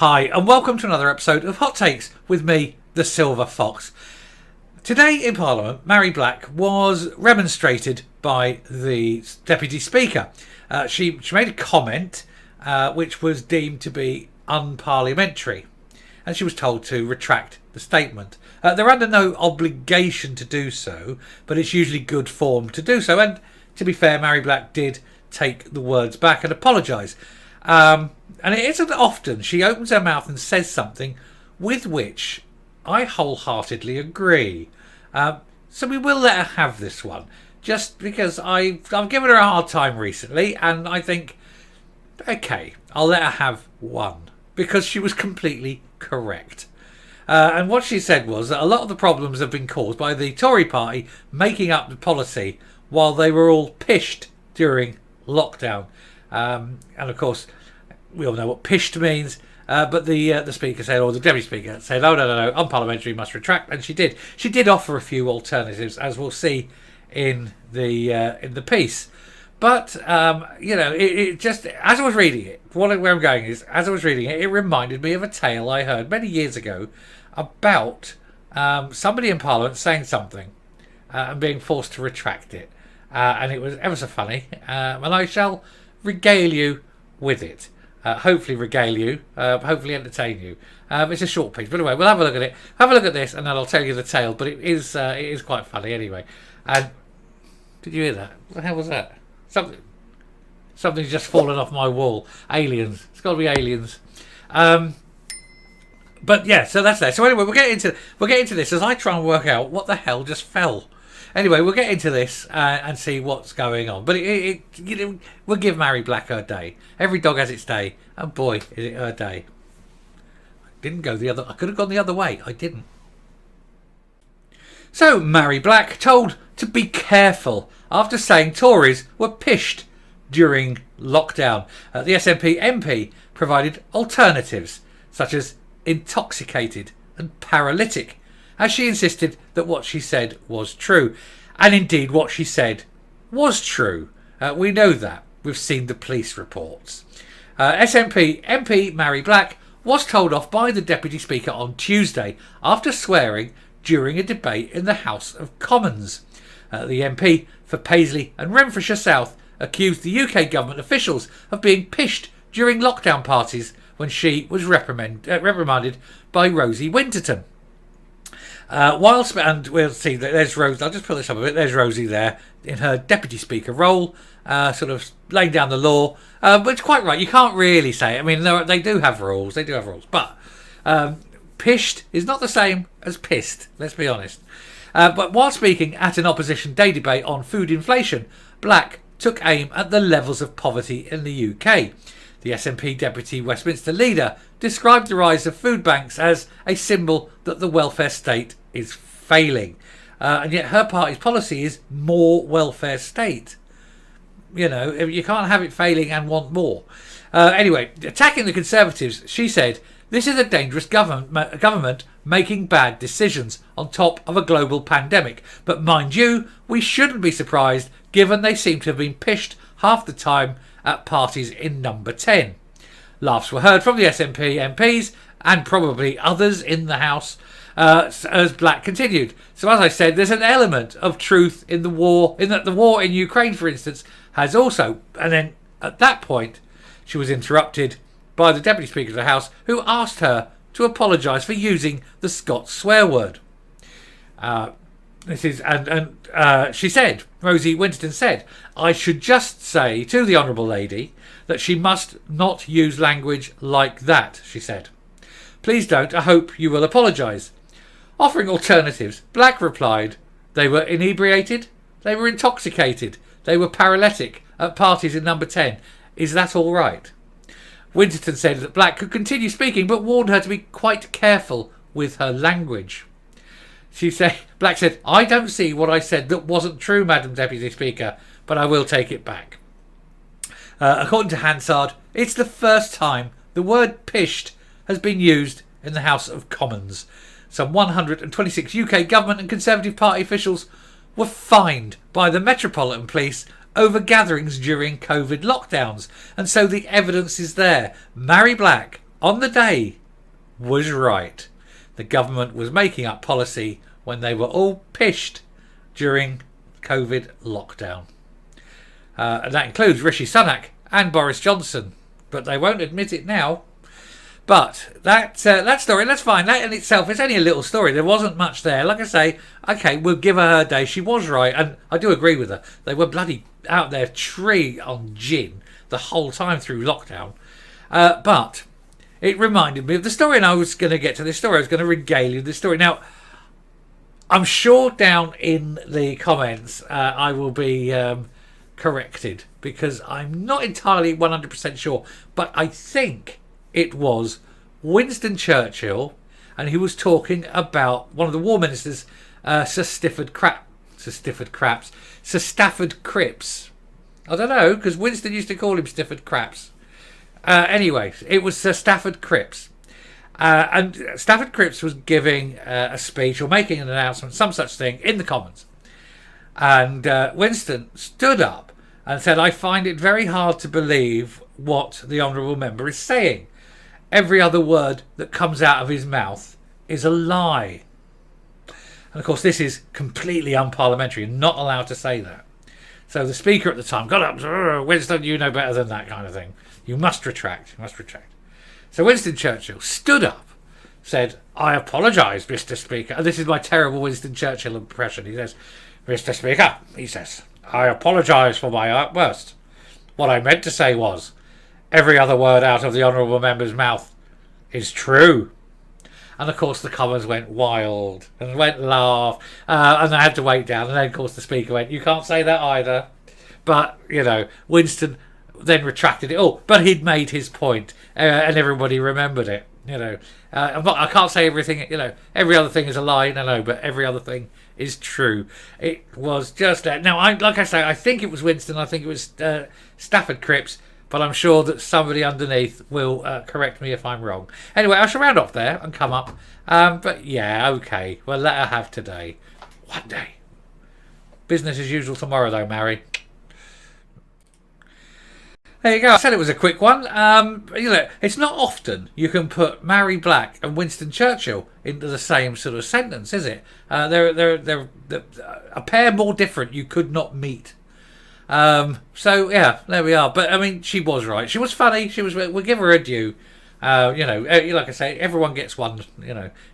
Hi, and welcome to another episode of Hot Takes with me, the Silver Fox. Today in Parliament, Mhairi Black was remonstrated by the Deputy Speaker. She made a comment which was deemed to be unparliamentary, and she was told to retract the statement. They're under no obligation to do so, but it's usually good form to do so. And to be fair, Mhairi Black did take the words back and apologise. And it isn't often she opens her mouth and says something with which I wholeheartedly agree. So we will let her have this one, just because I've given her a hard time recently, and I think, okay, I'll let her have one, because she was completely correct. And what she said was that a lot of the problems have been caused by the Tory party making up the policy while they were all pished during lockdown. And of course, we all know what pished means, but the speaker said, or the deputy speaker said, "Oh no, unparliamentary, must retract," and she did. She did offer a few alternatives, as we'll see in the piece. But it just, as I was reading it, where I'm going is, as I was reading it, it reminded me of a tale I heard many years ago about somebody in Parliament saying something and being forced to retract it, and it was ever so funny, and I shall regale you with it. Hopefully regale you, hopefully entertain you. It's a short piece, but anyway, we'll have a look at it. Have a look at this, and then I'll tell you the tale. But it is quite funny anyway. And did you hear that? What the hell was that? Something's just fallen off my wall. Aliens. It's got to be aliens. But yeah, so that's there. So anyway, we'll get into this as I try and work out what the hell just fell. Anyway, we'll get into this and see what's going on. But we'll give Mhairi Black her day. Every dog has its day, and boy, is it her day. I could have gone the other way. I didn't. So Mhairi Black told to be careful after saying Tories were pished during lockdown. The SNP MP provided alternatives such as intoxicated and paralytic, as she insisted that what she said was true. And indeed, what she said was true. We know that. We've seen the police reports. SNP MP Mhairi Black was told off by the Deputy Speaker on Tuesday after swearing during a debate in the House of Commons. The MP for Paisley and Renfrewshire South accused the UK government officials of being pished during lockdown parties when she was reprimanded by Rosie Winterton. And we'll see that there's Rosie. I'll just pull this up a bit. There's Rosie there in her Deputy Speaker role, sort of laying down the law. But it's quite right. You can't really say it. I mean, they do have rules. They do have rules. But pished is not the same as pissed. Let's be honest. But while speaking at an opposition day debate on food inflation, Black took aim at the levels of poverty in the UK. The SNP Deputy Westminster leader described the rise of food banks as a symbol that the welfare state is failing. And yet her party's policy is more welfare state. You know, you can't have it failing and want more. Anyway, attacking the Conservatives, she said, "This is a dangerous government making bad decisions on top of a global pandemic. But mind you, we shouldn't be surprised given they seem to have been pished half the time at parties in number 10. Laughs were heard from the SNP MPs and probably others in the House as Black continued. So as I said, there's an element of truth in the war, in that the war in Ukraine, for instance, has also... And then at that point, she was interrupted by the Deputy Speaker of the House, who asked her to apologise for using the Scots swear word. She said, Rosie Winterton said, "I should just say to the Honourable Lady that she must not use language like that," she said. "Please don't. I hope you will apologise." Offering alternatives, Black replied, "They were inebriated, they were intoxicated, they were paralytic at parties in number 10. Is that all right?" Winterton said that Black could continue speaking, but warned her to be quite careful with her language. Black said, "I don't see what I said that wasn't true, Madam Deputy Speaker, but I will take it back." According to Hansard, it's the first time the word pished has been used in the House of Commons. Some 126 UK government and Conservative Party officials were fined by the Metropolitan Police over gatherings during COVID lockdowns. And so the evidence is there. Mhairi Black on the day was right. The government was making up policy when they were all pished during COVID lockdown. And that includes Rishi Sunak and Boris Johnson. But they won't admit it now. But that story, that's fine. That in itself, it's only a little story. There wasn't much there. Like I say, okay, we'll give her her day. She was right. And I do agree with her. They were bloody out there tree on gin the whole time through lockdown. But it reminded me of the story. And I was going to get to this story. I was going to regale you with this story. Now, I'm sure down in the comments I will be corrected. Because I'm not entirely 100% sure. But I think it was Winston Churchill, and he was talking about one of the war ministers, Sir Stafford Cripps. I don't know, because Winston used to call him Stafford Cripps. Anyway, it was Sir Stafford Cripps. And Stafford Cripps was giving a speech or making an announcement, some such thing, in the Commons. And Winston stood up and said, "I find it very hard to believe what the honourable member is saying. Every other word that comes out of his mouth is a lie." And of course, this is completely unparliamentary and not allowed to say that. So the speaker at the time got up, "Winston, you know better than that," kind of thing. "You must retract. You must retract." So Winston Churchill stood up, said, "I apologise, Mr. Speaker." And this is my terrible Winston Churchill impression. He says, "Mr. Speaker," he says, "I apologise for my outburst. What I meant to say was, every other word out of the honourable member's mouth is true." And of course the Commons went wild and went laugh, and I had to wait down. And then of course the Speaker went, "You can't say that either." But Winston then retracted it all. But he'd made his point, and everybody remembered it. I can't say everything. Every other thing is a lie. No, but every other thing is true. It was just that. Now, like I say, I think it was Winston. I think it was Stafford Cripps. But I'm sure that somebody underneath will correct me if I'm wrong. Anyway, I shall round off there and come up. But yeah, okay. Well, let her have today. One day. Business as usual tomorrow, though, Mhairi. There you go. I said it was a quick one. It's not often you can put Mhairi Black and Winston Churchill into the same sort of sentence, is it? They're a pair more different you could not meet. So yeah, there we are. But I mean, she was right. She was funny. We'll give her a due. Like I say, everyone gets one.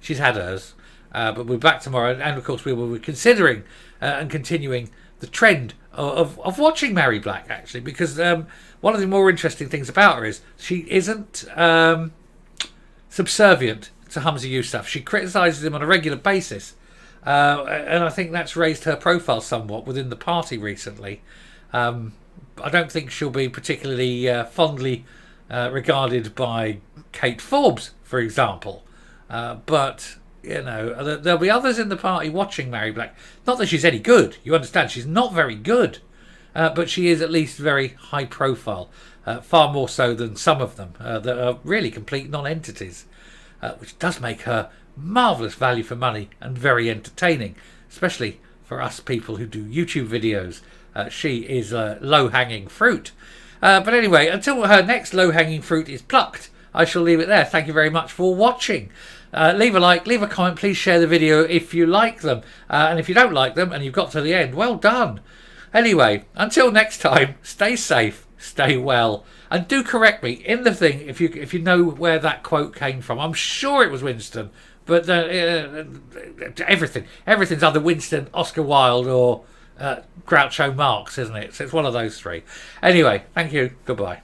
She's had hers. But we're back tomorrow, and of course we will be considering and continuing the trend of watching Mhairi Black, actually, because one of the more interesting things about her is she isn't subservient to Humza Yousaf. She criticises him on a regular basis, and I think that's raised her profile somewhat within the party recently. I don't think she'll be particularly fondly regarded by Kate Forbes, for example. But there'll be others in the party watching Mhairi Black. Not that she's any good. You understand? She's not very good. But she is at least very high profile. Far more so than some of them that are really complete non-entities. Which does make her marvellous value for money and very entertaining. Especially for us people who do YouTube videos. She is low-hanging fruit. But anyway, until her next low-hanging fruit is plucked, I shall leave it there. Thank you very much for watching. Leave a like, leave a comment, please share the video if you like them. And if you don't like them and you've got to the end, well done. Anyway, until next time, stay safe, stay well, and do correct me in the thing if you know where that quote came from. I'm sure it was Winston, but everything's either Winston, Oscar Wilde, or Groucho Marx, isn't it? So it's one of those three. Anyway, thank you. Goodbye.